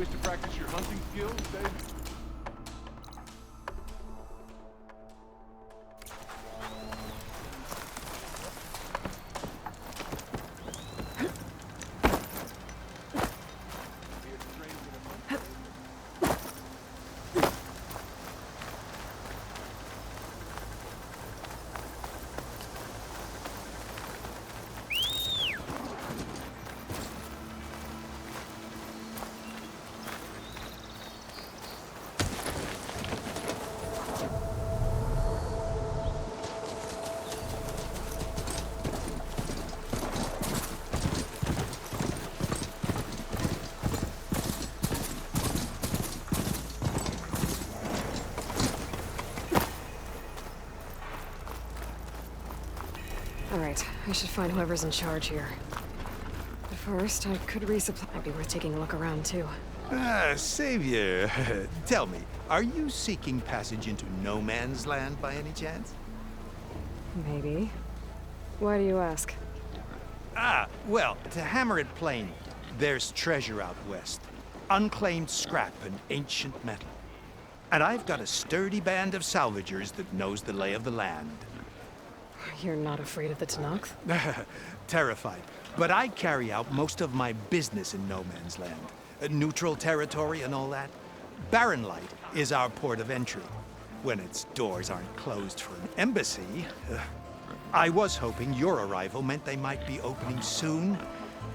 wish to practice your hunting skills, Dave? Alright, I should find whoever's in charge here. But first, I could resupply. Might be worth taking a look around, too. Savior, tell me, are you seeking passage into no man's land by any chance? Maybe. Why do you ask? Well, to hammer it plain, there's treasure out west. Unclaimed scrap and ancient metal. And I've got a sturdy band of salvagers that knows the lay of the land. You're not afraid of the Tenakth? Terrified. But I carry out most of my business in no man's land. Neutral territory and all that. Barren Light is our port of entry. When its doors aren't closed for an embassy. I was hoping your arrival meant they might be opening soon.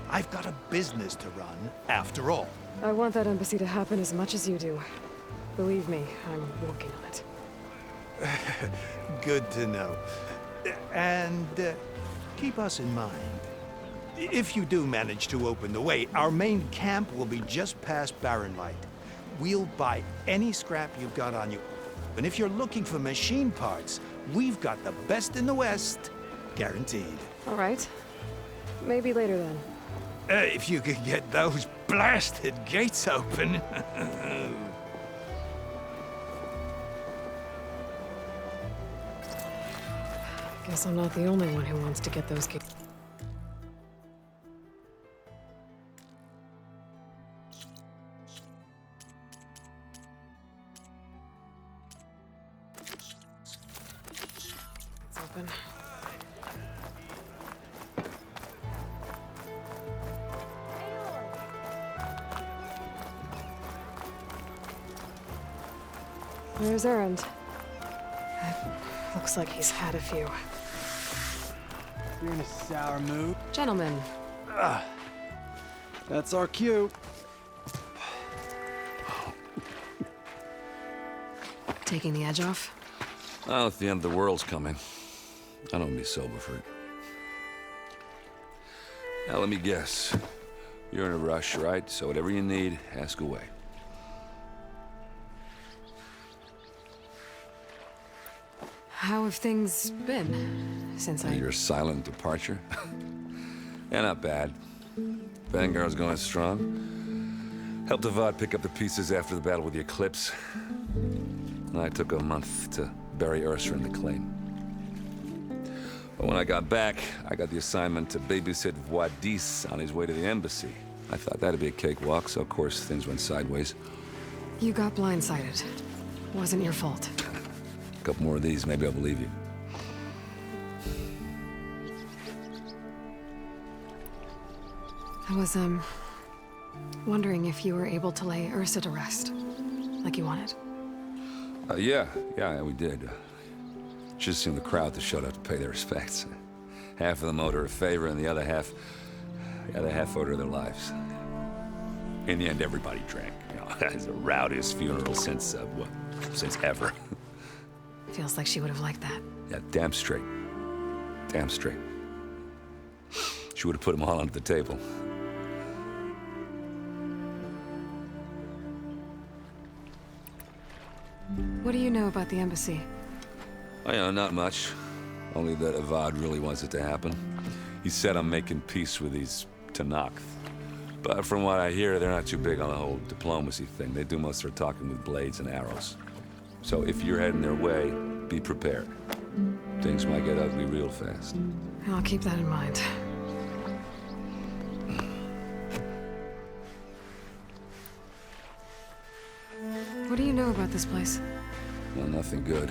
I've got a business to run, after all. I want that embassy to happen as much as you do. Believe me, I'm working on it. Good to know. And keep us in mind. If you do manage to open the way, our main camp will be just past Barren Light. We'll buy any scrap you've got on you. And if you're looking for machine parts, we've got the best in the West. Guaranteed. All right. Maybe later then. If you could get those blasted gates open. Guess I'm not the only one who wants to get those gates. It's open. There's Errand. Looks like he's had a few. You're in a sour mood. Gentlemen. That's our cue. Taking the edge off? Well, if the end of the world's coming, I don't be sober for it. Now, let me guess. You're in a rush, right? So whatever you need, ask away. How have things been since Your silent departure? Yeah, not bad. Vanguard's going strong. Helped Avad pick up the pieces after the battle with the Eclipse. And I took a month to bury Ursa in the claim. But when I got back, I got the assignment to babysit Wadis on his way to the embassy. I thought that'd be a cakewalk, so of course things went sideways. You got blindsided. Wasn't your fault. A couple more of these, maybe I'll believe you. I was, wondering if you were able to lay Ursa to rest, like you wanted. Yeah, we did. Just seemed the crowd to shut up to pay their respects. Half of them owed her a favor, and the other half owed her their lives. In the end, everybody drank. You know, it's the rowdiest funeral since ever. Feels like she would have liked that. Yeah, damn straight. Damn straight. She would have put them all under the table. What do you know about the embassy? Oh, you know, not much. Only that Avad really wants it to happen. He said I'm making peace with these Tenakth. But from what I hear, they're not too big on the whole diplomacy thing. They do most of their talking with blades and arrows. So if you're heading their way, be prepared. Things might get ugly real fast. I'll keep that in mind. What do you know about this place? Well, nothing good.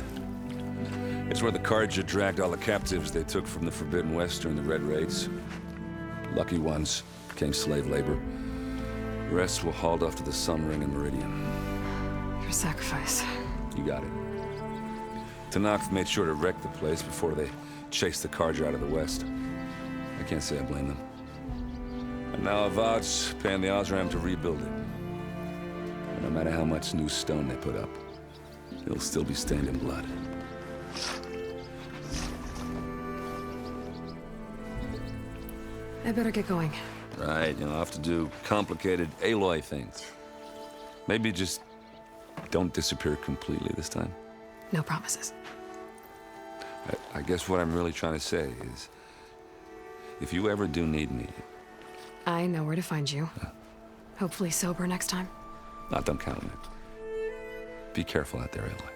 It's where the Carja dragged all the captives they took from the Forbidden West during the Red Raids. Lucky ones became slave labor. The rest were hauled off to the Sun Ring and Meridian. Your sacrifice. You got it. Tenakth made sure to wreck the place before they chased the Carja out of the West. I can't say I blame them. And now Avad's paying the Osram to rebuild it. And no matter how much new stone they put up, it'll still be stained in blood. I better get going. Right, you'll have to do complicated Aloy things. Maybe just don't disappear completely this time. No promises. I guess what I'm really trying to say is, if you ever do need me... I know where to find you. Hopefully sober next time. Don't count on it. Be careful out there, Aloy.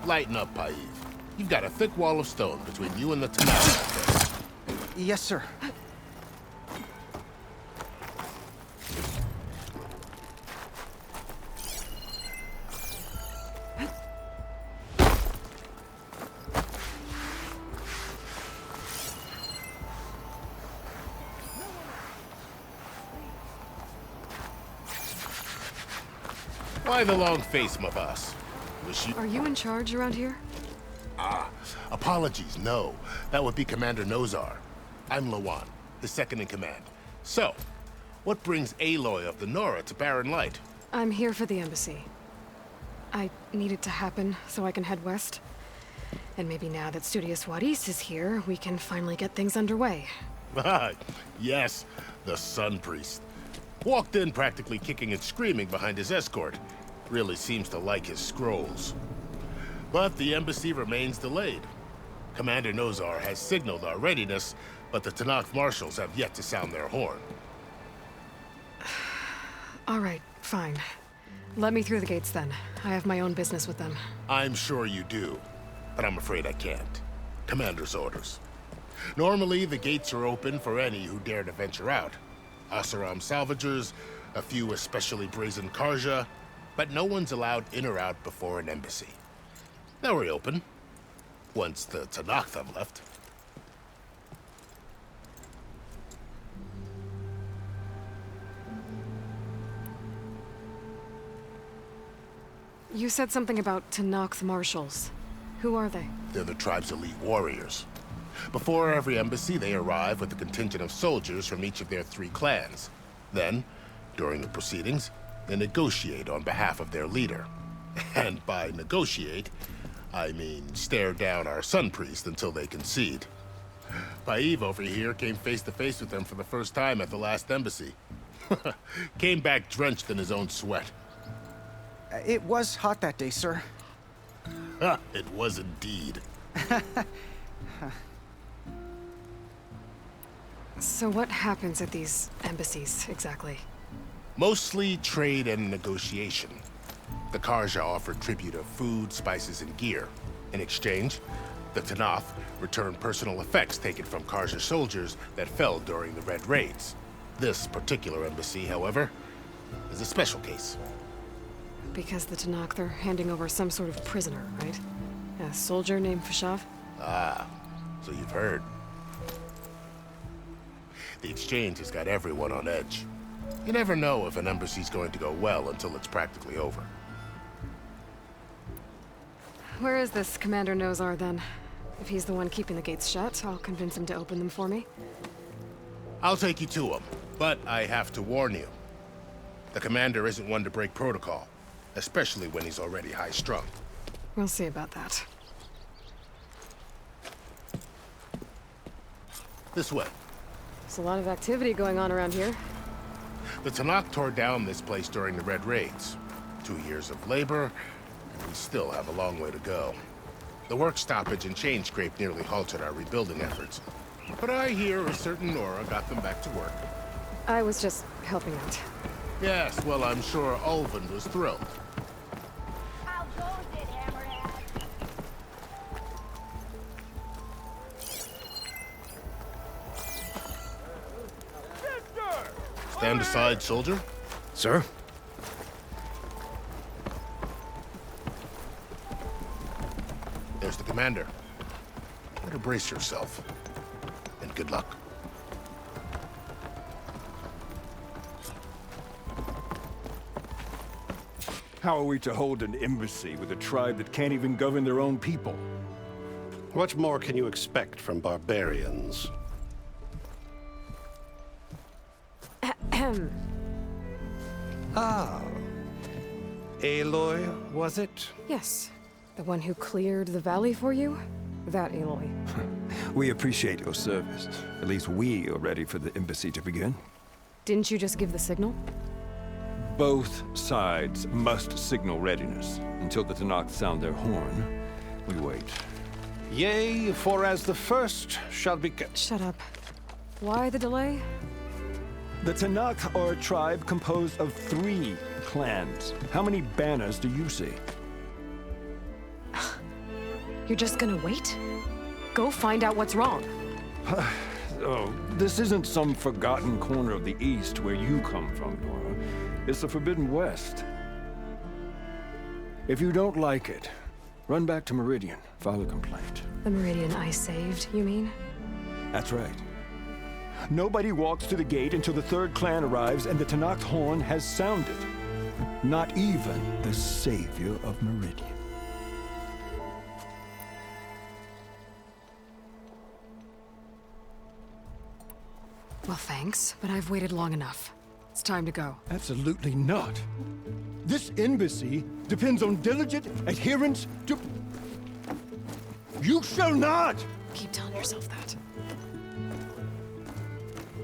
Lighten up, Paiv. You've got a thick wall of stone between you and the Tenakth. Yes, sir. Why the long face, my boss? Wish you... Are you in charge around here? Apologies, no. That would be Commander Nozar. I'm Lawan, his second in command. So, what brings Aloy of the Nora to Barren Light? I'm here for the embassy. I need it to happen so I can head west. And maybe now that Studious Wadis is here, we can finally get things underway. Yes, the Sun Priest. Walked in practically kicking and screaming behind his escort. Really seems to like his scrolls. But the embassy remains delayed. Commander Nozar has signaled our readiness, but the Tenakth marshals have yet to sound their horn. All right, fine. Let me through the gates then. I have my own business with them. I'm sure you do, but I'm afraid I can't. Commander's orders. Normally, the gates are open for any who dare to venture out. Oseram salvagers, a few especially brazen Carja, but no one's allowed in or out before an embassy. They'll reopen, once the Tenakth have left. You said something about Tenakth marshals. Who are they? They're the tribe's elite warriors. Before every embassy, they arrive with a contingent of soldiers from each of their 3 clans. Then, during the proceedings, they negotiate on behalf of their leader. And by negotiate, I mean stare down our Sun Priest until they concede. Paiv over here came face to face with them for the first time at the last embassy. Came back drenched in his own sweat. It was hot that day, sir. It was indeed. So what happens at these embassies, exactly? Mostly trade and negotiation. The Carja offered tribute of food, spices, and gear. In exchange, the Tenakth returned personal effects taken from Carja soldiers that fell during the Red Raids. This particular embassy, however, is a special case. Because the Tenakth are handing over some sort of prisoner, right? A soldier named Fashav? Ah, so you've heard. The exchange has got everyone on edge. You never know if an embassy's going to go well until it's practically over. Where is this Commander Nozar, then? If he's the one keeping the gates shut, I'll convince him to open them for me. I'll take you to him, but I have to warn you. The commander isn't one to break protocol, especially when he's already high-strung. We'll see about that. This way. There's a lot of activity going on around here. The Tenakth tore down this place during the Red Raids. 2 years of labor, and we still have a long way to go. The work stoppage and chain scrape nearly halted our rebuilding efforts. But I hear a certain Nora got them back to work. I was just helping out. Yes, well, I'm sure Ulvund was thrilled. How goes it, Hammerhead? Stand aside, soldier. Sir? There's the commander. Better brace yourself. And good luck. How are we to hold an embassy with a tribe that can't even govern their own people? What more can you expect from barbarians? Ah. Aloy, was it? Yes. The one who cleared the valley for you? That Aloy. We appreciate your service. At least we are ready for the embassy to begin. Didn't you just give the signal? Both sides must signal readiness. Until the Tanakh sound their horn, we wait. Yea, for as the first shall be kept. Shut up. Why the delay? The Tanakh are a tribe composed of 3 clans. How many banners do you see? You're just gonna wait? Go find out what's wrong. Oh, this isn't some forgotten corner of the East where you come from, Nora. It's the Forbidden West. If you don't like it, run back to Meridian, file a complaint. The Meridian I saved, you mean? That's right. Nobody walks to the gate until the 3rd clan arrives and the Tanakh horn has sounded. Not even the savior of Meridian. Well, thanks, but I've waited long enough. It's time to go. Absolutely not. This embassy depends on diligent adherence to... You shall not! Keep telling yourself that.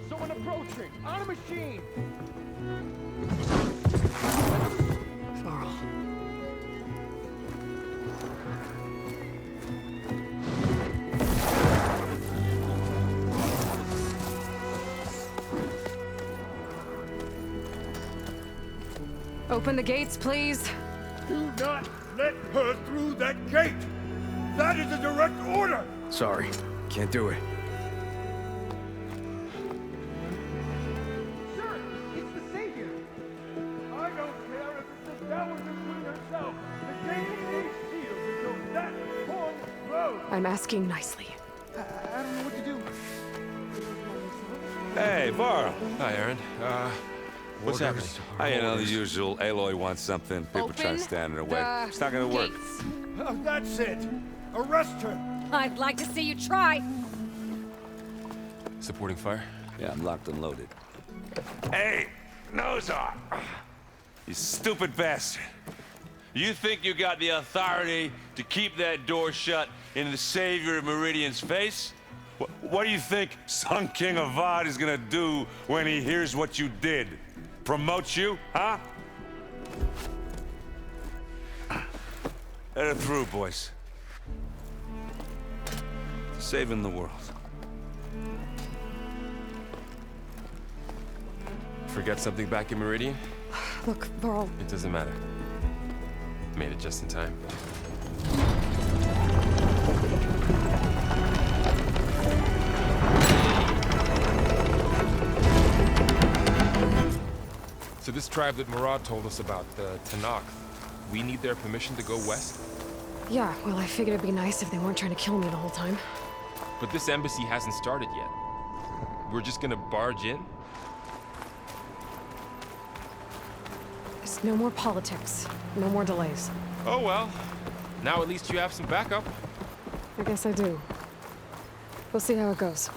Someone approaching! On a machine! Varl. Open the gates, please. Do not let her through that gate! That is a direct order! Sorry, can't do it. Sir, it's the Savior! I don't care if it's the Dowager Queen herself! The gate is sealed until that horn blows! I'm asking nicely. I don't know what to do. Hey, Varl. Hi, Aaron. What's happening? You know, the usual. Aloy wants something. People trying to stand in her way. It's not gonna work. That's it! Arrest her! I'd like to see you try. Supporting fire? Yeah, I'm locked and loaded. Hey, Nozar! You stupid bastard. You think you got the authority to keep that door shut in the savior of Meridian's face? What do you think Sun King Avad is gonna do when he hears what you did? Promote you, huh? Let her through, boys. Saving the world. Forget something back in Meridian? Look, Varl. It doesn't matter. Made it just in time. So this tribe that Murad told us about, the Tanakh, we need their permission to go west? Yeah, well, I figured it'd be nice if they weren't trying to kill me the whole time. But this embassy hasn't started yet. We're just gonna barge in? There's no more politics. No more delays. Oh well. Now at least you have some backup. I guess I do. We'll see how it goes.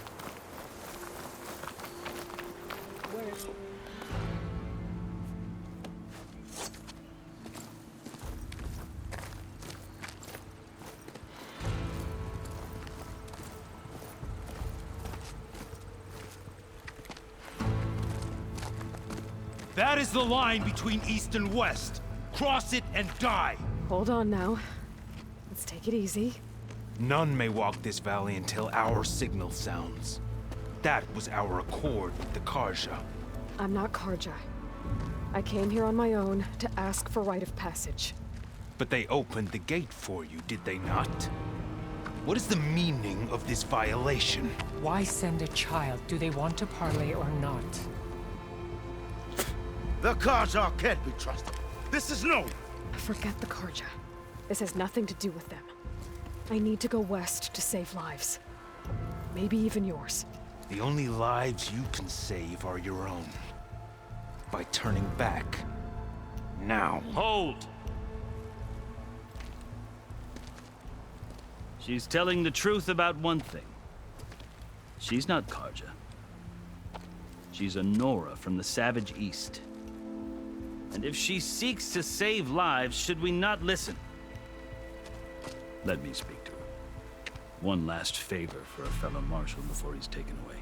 That is the line between East and West. Cross it and die. Hold on now. Let's take it easy. None may walk this valley until our signal sounds. That was our accord with the Karja. I'm not Karja. I came here on my own to ask for rite of passage. But they opened the gate for you, did they not? What is the meaning of this violation? Why send a child? Do they want to parley or not? The Karja can't be trusted. This is known. Forget the Karja. This has nothing to do with them. I need to go west to save lives. Maybe even yours. The only lives you can save are your own. By turning back. Now. Hold! She's telling the truth about one thing. She's not Karja. She's a Nora from the Savage East. And if she seeks to save lives, should we not listen? Let me speak to her. One last favor for a fellow marshal before he's taken away.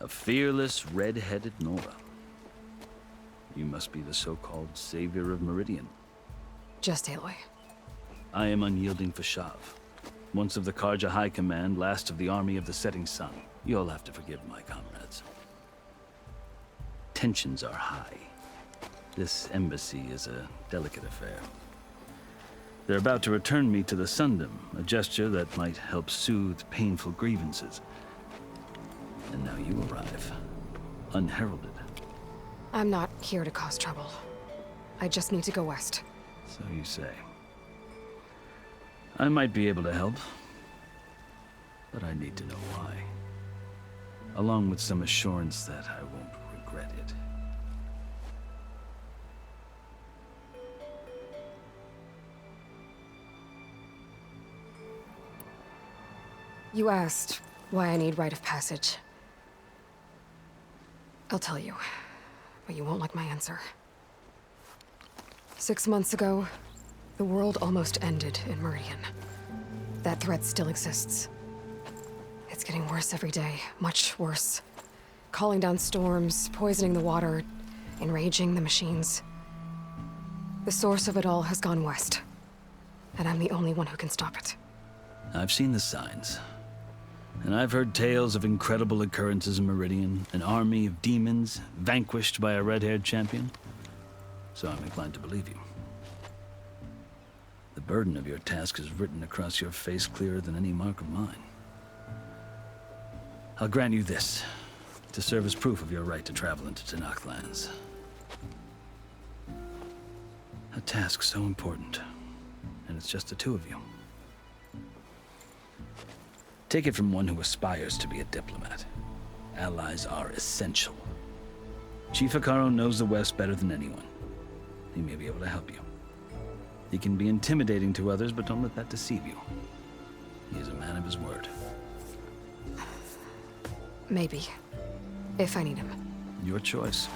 A fearless, red-headed Nora. You must be the so-called savior of Meridian. Just Aloy. I am unyielding Fashav. Once of the Karja High Command, last of the army of the setting sun. You'll have to forgive my comrades. Tensions are high. This embassy is a delicate affair. They're about to return me to the Sundom, a gesture that might help soothe painful grievances. And now you arrive, unheralded. I'm not here to cause trouble. I just need to go west. So you say. I might be able to help, but I need to know why. Along with some assurance that I won't regret it. You asked why I need rite of passage. I'll tell you, but you won't like my answer. 6 months ago, the world almost ended in Meridian. That threat still exists. It's getting worse every day, much worse. Calling down storms, poisoning the water, enraging the machines. The source of it all has gone west, and I'm the only one who can stop it. I've seen the signs. And I've heard tales of incredible occurrences in Meridian, an army of demons vanquished by a red-haired champion. So I'm inclined to believe you. The burden of your task is written across your face clearer than any mark of mine. I'll grant you this, to serve as proof of your right to travel into Tenakth lands. A task so important, and it's just the two of you. Take it from one who aspires to be a diplomat. Allies are essential. Chief Hekarro knows the West better than anyone. He may be able to help you. He can be intimidating to others, but don't let that deceive you. He is a man of his word. Maybe. If I need him. Your choice.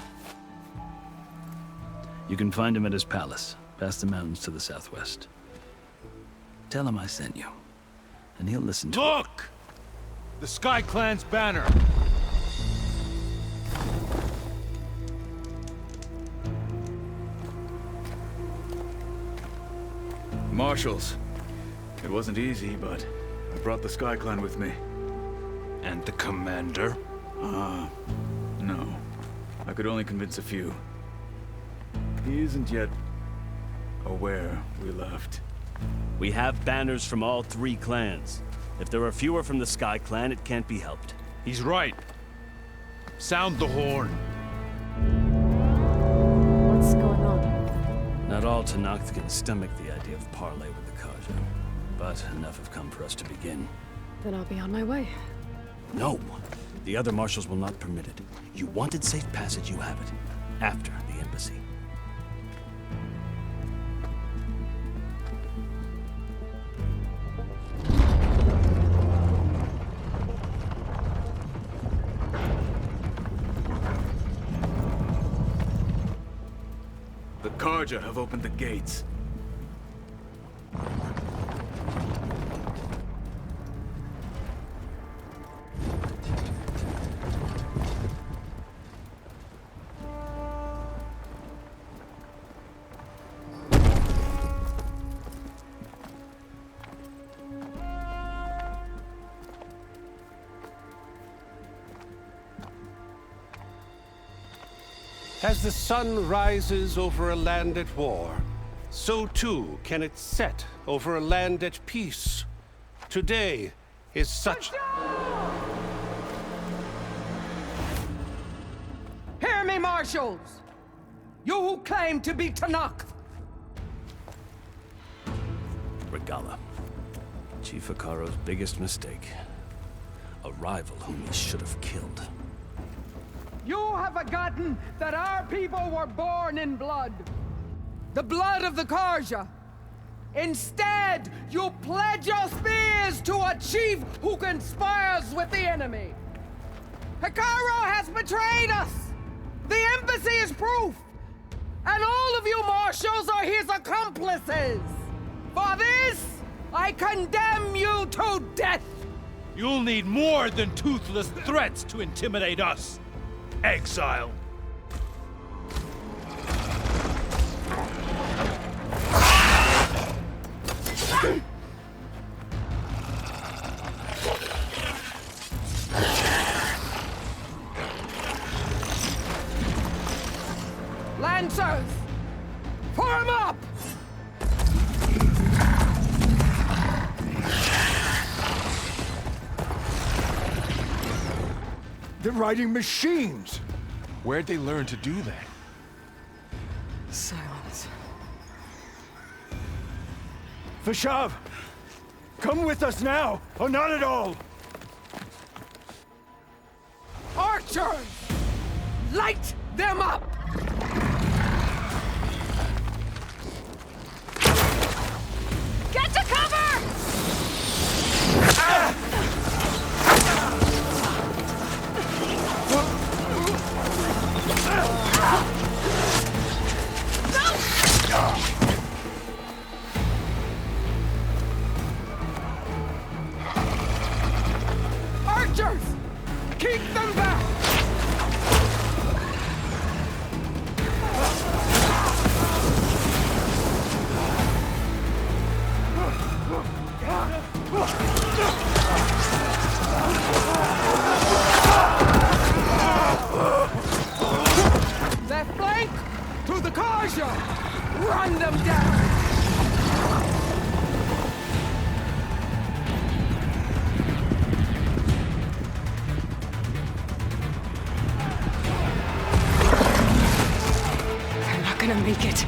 You can find him at his palace, past the mountains to the southwest. Tell him I sent you, and he'll listen to you. Look! The Sky Clan's banner! Marshals. It wasn't easy, but I brought the Sky Clan with me. And the commander? No. I could only convince a few. He isn't yet aware we left. We have banners from all 3 clans. If there are fewer from the Sky Clan, it can't be helped. He's right. Sound the horn. What's going on? Not all Tenakth can stomach the idea of parley with the Karja, but enough have come for us to begin. Then I'll be on my way. No! The other marshals will not permit it. You wanted safe passage, you have it. After the embassy. The Karja have opened the gates. As the sun rises over a land at war, so too can it set over a land at peace. Today is such... Hear me, marshals! You who claim to be Tanakh! Regala. Chief Hikaro's biggest mistake. A rival whom he should have killed. You have forgotten that our people were born in blood. The blood of the Karja. Instead, you pledge your spears to a chief who conspires with the enemy. Hikaro has betrayed us! The embassy is proof! And all of you marshals are his accomplices! For this, I condemn you to death! You'll need more than toothless threats to intimidate us. Exile. Lancers! Form up! They're riding machines! Where'd they learn to do that? Silence. Vashav! Come with us now, or not at all! Archers! Light them up! Get to cover! Archers! Keep them back! Left flank to the Karja! Run them down! They're not gonna make it.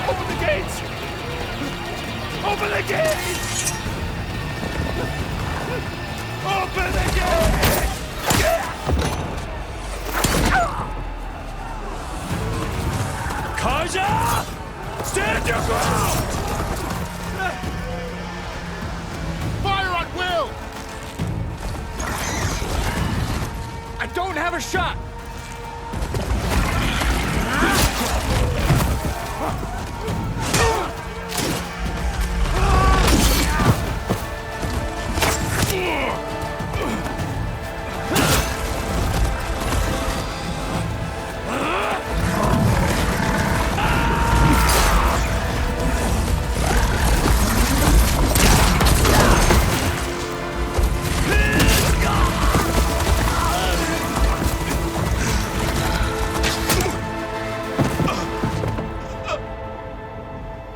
Open the gates! Open the gates! Open the gates! Kaja! Stand your ground! Fire at will! I don't have a shot!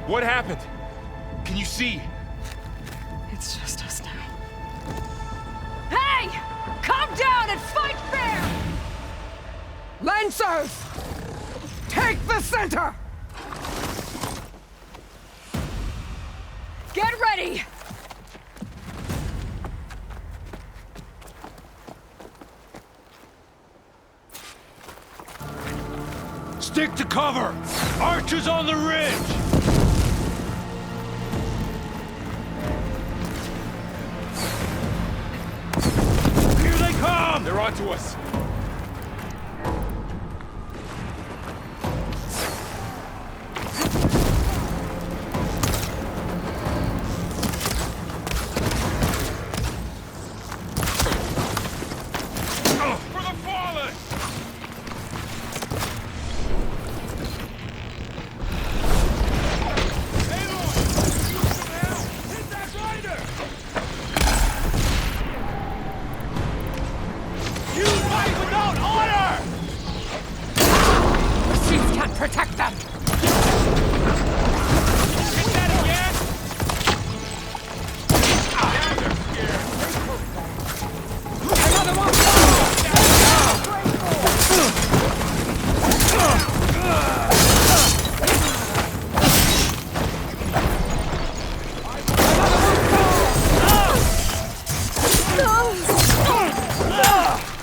What happened? Can you see? It's just us now. Hey! Calm down and fight fair! Lancers! Take the center! Get ready! Stick to cover! Archers on the ridge! Here they come! They're onto us. For the fallen! protect them! Another one!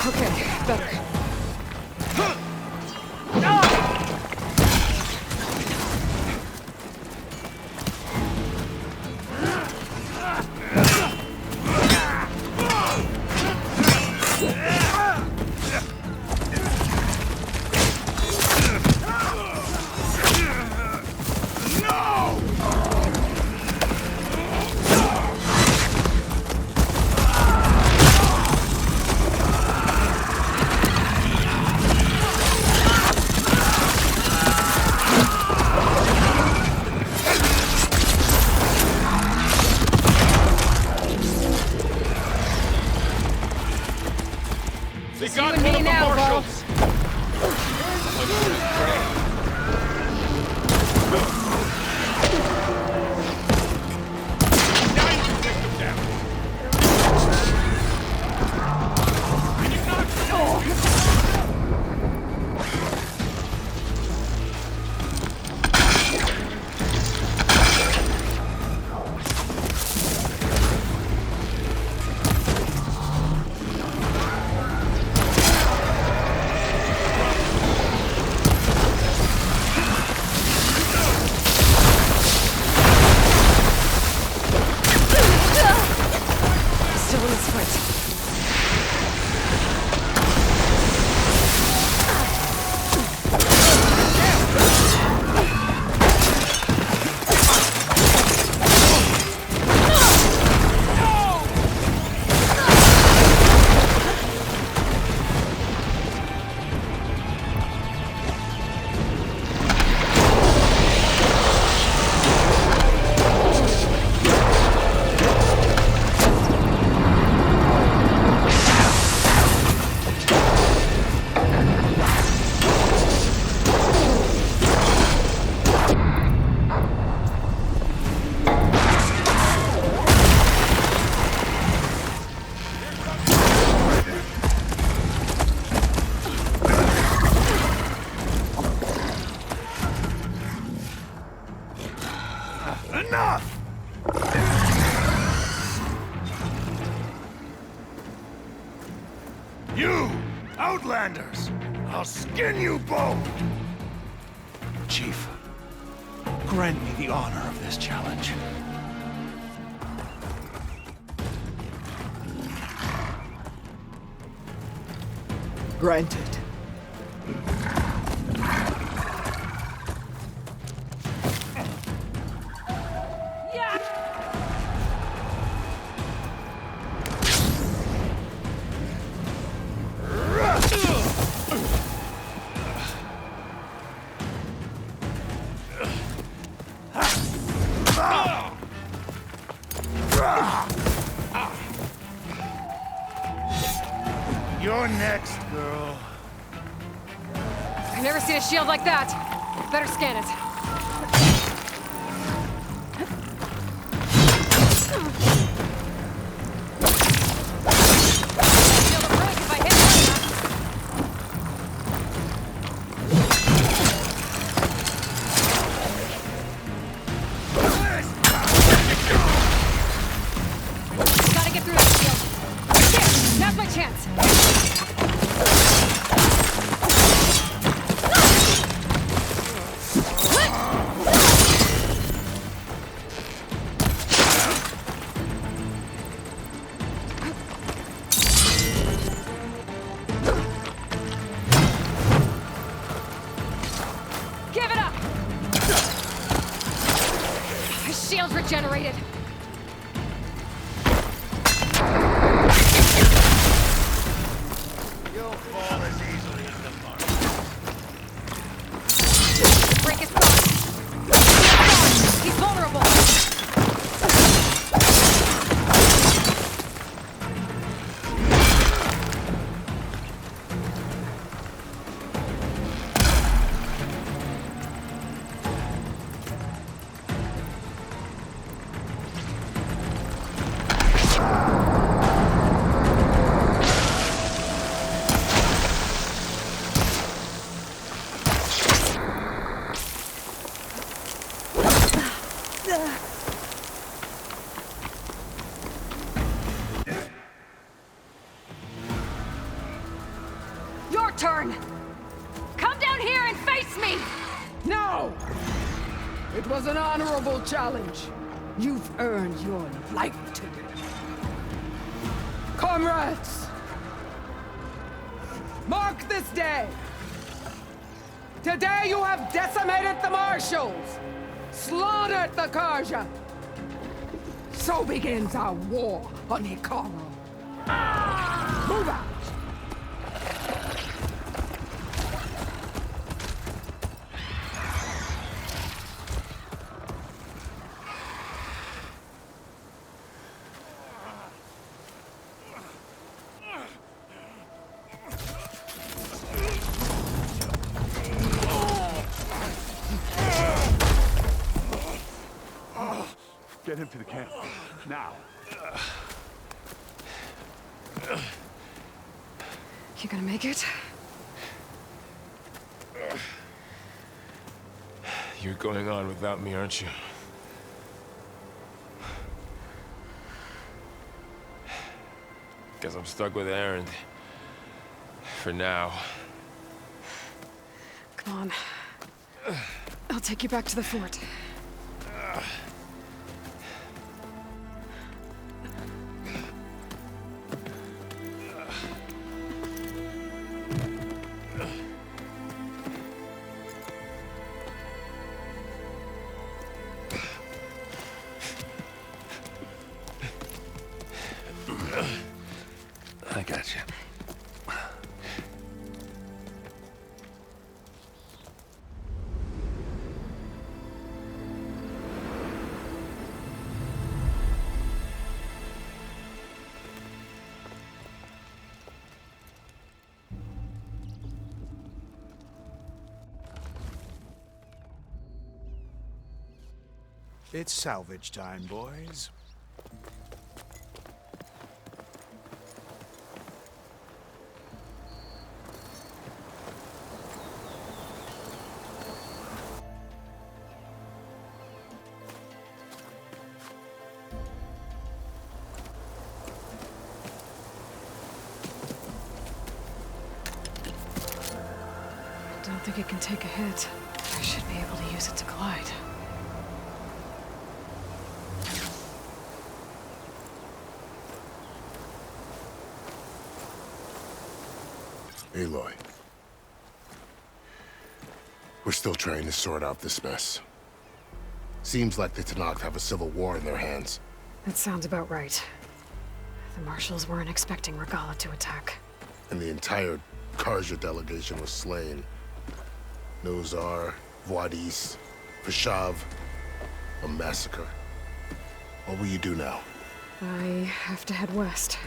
Okay, better. They got one of the marshals! Still in this fight. Enough! You, Outlanders! I'll skin you both! Chief, grant me the honor of this challenge. Granted. You're next, girl. I've never seen a shield like that. Better scan it. Shield will break if I hit hard enough. Gotta get through that shield. There, now's my chance. Give it up! His shield's regenerated. You'll fall as easily as the mark. Break his guard. He's vulnerable. Your turn! Come down here and face me! No! It was an honorable challenge. You've earned your life today. Comrades! Mark this day! Today you have decimated the Marshals! Slaughtered the Karja! So begins our war on Hikaru. Move out! Get him to the camp. Now. You gonna make it? You're going on without me, aren't you? Guess I'm stuck with Aaron. For now. Come on. I'll take you back to the fort. I got you. It's salvage time, boys. I don't think it can take a hit. I should be able to use it to glide. Aloy. We're still trying to sort out this mess. Seems like the Tenakth have a civil war in their hands. That sounds about right. The Marshals weren't expecting Regala to attack. And the entire Karja delegation was slain. Nozar, Voidis, Vashav, a massacre. What will you do now? I have to head west.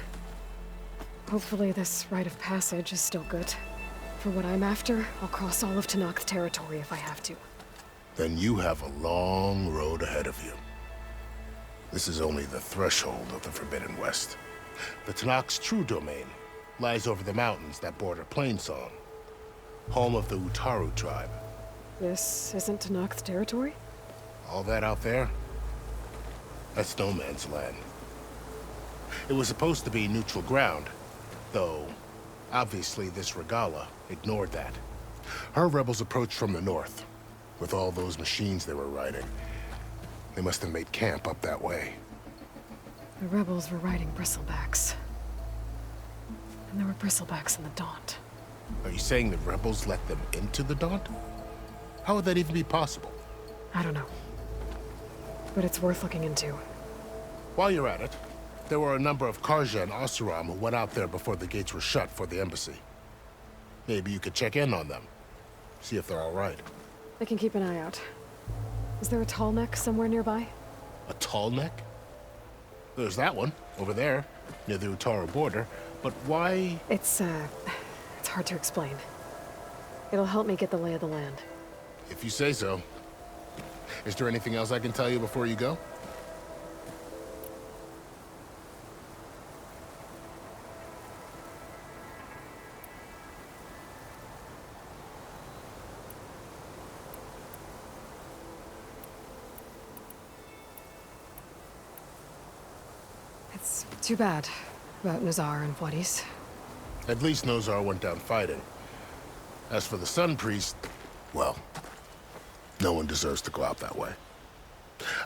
Hopefully this rite of passage is still good. For what I'm after, I'll cross all of Tenakth territory if I have to. Then you have a long road ahead of you. This is only the threshold of the Forbidden West. The Tenakth's true domain lies over the mountains that border Plainsong, home of the Utaru tribe. This isn't Tenakth territory? All that out there? That's no man's land. It was supposed to be neutral ground, though obviously this Regala ignored that. Her rebels approached from the north, with all those machines they were riding. They must have made camp up that way. The rebels were riding bristlebacks. And there were bristlebacks in the Daunt. Are you saying the rebels let them into the Daunt? How would that even be possible? I don't know. But it's worth looking into. While you're at it, there were a number of Karja and Oseram who went out there before the gates were shut for the embassy. Maybe you could check in on them. See if they're all right. I can keep an eye out. Is there a tall neck somewhere nearby? A tall neck? There's that one, over there, near the Utaru border. But why? It's hard to explain. It'll help me get the lay of the land. If you say so. Is there anything else I can tell you before you go? It's too bad about Nazar and Wadis. At least Nozar went down fighting. As for the Sun Priest, well, no one deserves to go out that way.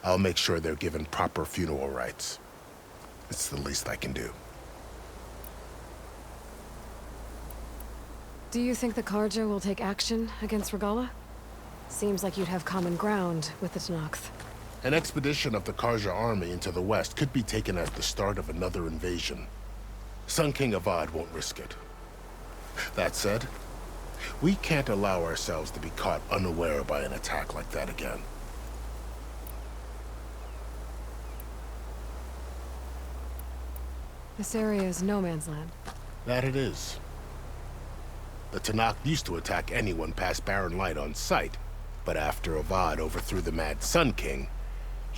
I'll make sure they're given proper funeral rites. It's the least I can do. Do you think the Karja will take action against Regala? Seems like you'd have common ground with the Tenakth. An expedition of the Karja army into the west could be taken as the start of another invasion. Sun King Avad won't risk it. That said, we can't allow ourselves to be caught unaware by an attack like that again. This area is no man's land. That it is. The Tenakth used to attack anyone past Barren Light on sight, but after Avad overthrew the Mad Sun King,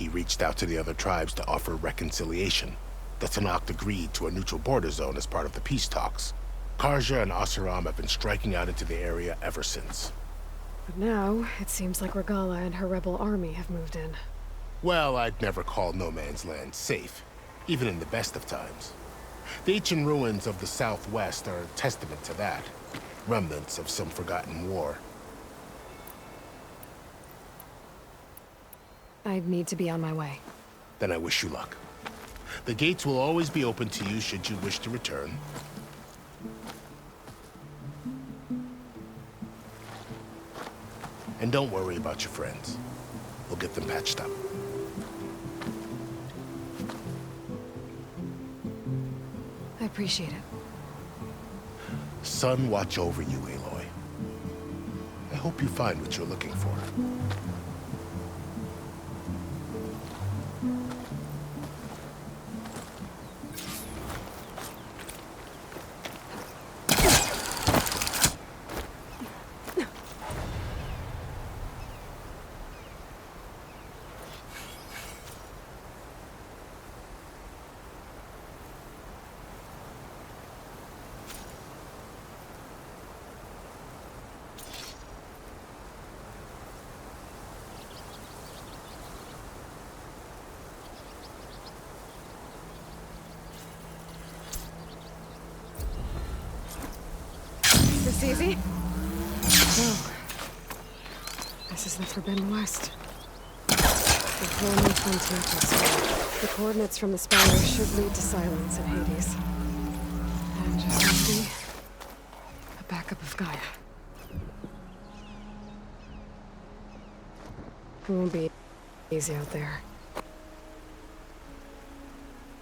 he reached out to the other tribes to offer reconciliation. The Tenakth agreed to a neutral border zone as part of the peace talks. Karja and Asuram have been striking out into the area ever since. But now, it seems like Regala and her rebel army have moved in. Well, I'd never call no man's land safe, even in the best of times. The ancient ruins of the southwest are a testament to that. Remnants of some forgotten war. I need to be on my way. Then I wish you luck. The gates will always be open to you should you wish to return. And don't worry about your friends. We'll get them patched up. I appreciate it. Sun watch over you, Aloy. I hope you find what you're looking for. This easy? No. This is the Forbidden West. The Roman frontier to the coordinates from the spire should lead to silence in Hades. And just maybe a backup of Gaia. It won't be easy out there.